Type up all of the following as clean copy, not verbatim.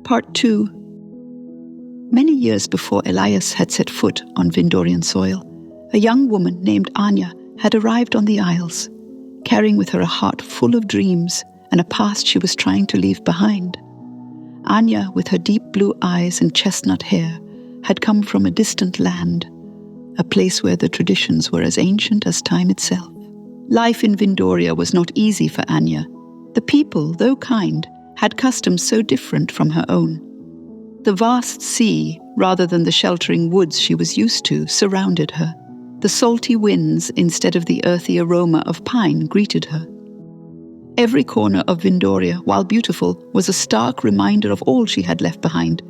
Part 2. Many years before Elias had set foot on Vindorian soil, a young woman named Anya had arrived on the Isles, carrying with her a heart full of dreams and a past she was trying to leave behind. Anya, with her deep blue eyes and chestnut hair, had come from a distant land, a place where the traditions were as ancient as time itself. Life in Vindoria was not easy for Anya. The people, though kind, had customs so different from her own. The vast sea, rather than the sheltering woods she was used to, surrounded her. The salty winds, instead of the earthy aroma of pine, greeted her. Every corner of Vindoria, while beautiful, was a stark reminder of all she had left behind.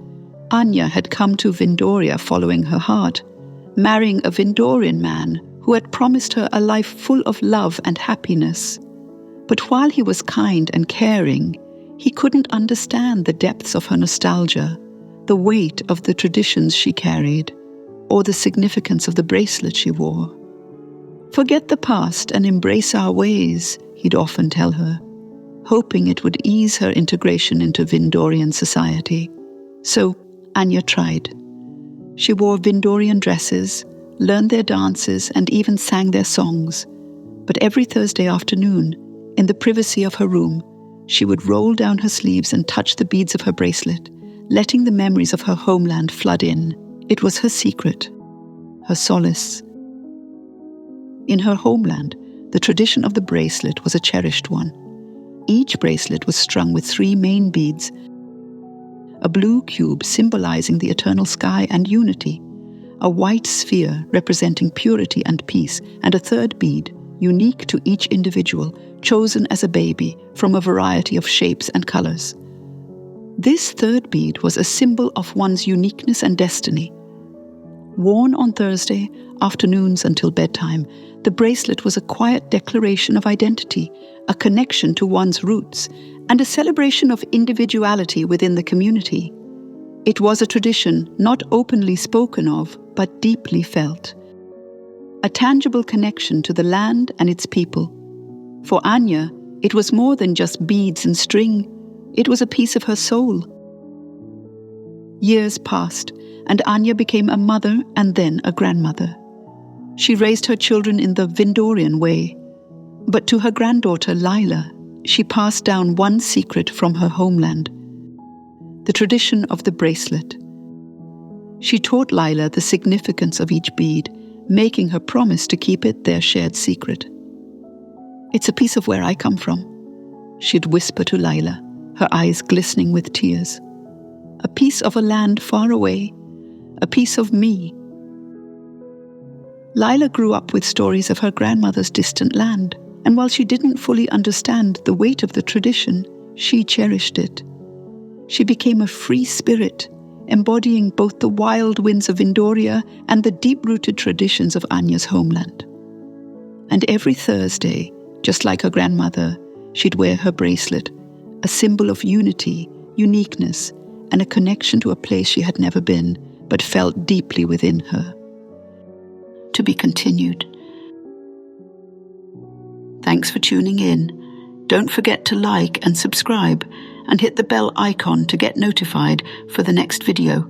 Anya had come to Vindoria following her heart, marrying a Vindorian man who had promised her a life full of love and happiness. But while he was kind and caring, he couldn't understand the depths of her nostalgia, the weight of the traditions she carried, or the significance of the bracelet she wore. "Forget the past and embrace our ways," he'd often tell her, hoping it would ease her integration into Vindorian society. So Anya tried. She wore Vindorian dresses, learned their dances, and even sang their songs. But every Thursday afternoon, in the privacy of her room, she would roll down her sleeves and touch the beads of her bracelet, letting the memories of her homeland flood in. It was her secret, her solace. In her homeland, the tradition of the bracelet was a cherished one. Each bracelet was strung with 3 main beads: a blue cube symbolizing the eternal sky and unity, a white sphere representing purity and peace, and a third bead, unique to each individual, chosen as a baby from a variety of shapes and colors. This third bead was a symbol of one's uniqueness and destiny. Worn on Thursday afternoons until bedtime, the bracelet was a quiet declaration of identity, a connection to one's roots, and a celebration of individuality within the community. It was a tradition not openly spoken of, but deeply felt. A tangible connection to the land and its people. For Anya, it was more than just beads and string. It was a piece of her soul. Years passed, and Anya became a mother and then a grandmother. She raised her children in the Vindorian way. But to her granddaughter, Lila, she passed down one secret from her homeland: the tradition of the bracelet. She taught Lila the significance of each bead, making her promise to keep it their shared secret. "It's a piece of where I come from," she'd whisper to Lila, her eyes glistening with tears. "A piece of a land far away, a piece of me." Lila grew up with stories of her grandmother's distant land, and while she didn't fully understand the weight of the tradition, she cherished it. She became a free spirit, embodying both the wild winds of Vindoria and the deep-rooted traditions of Anya's homeland. And every Thursday, just like her grandmother, she'd wear her bracelet, a symbol of unity, uniqueness, and a connection to a place she had never been, but felt deeply within her. To be continued. Thanks for tuning in. Don't forget to like and subscribe, and hit the bell icon to get notified for the next video.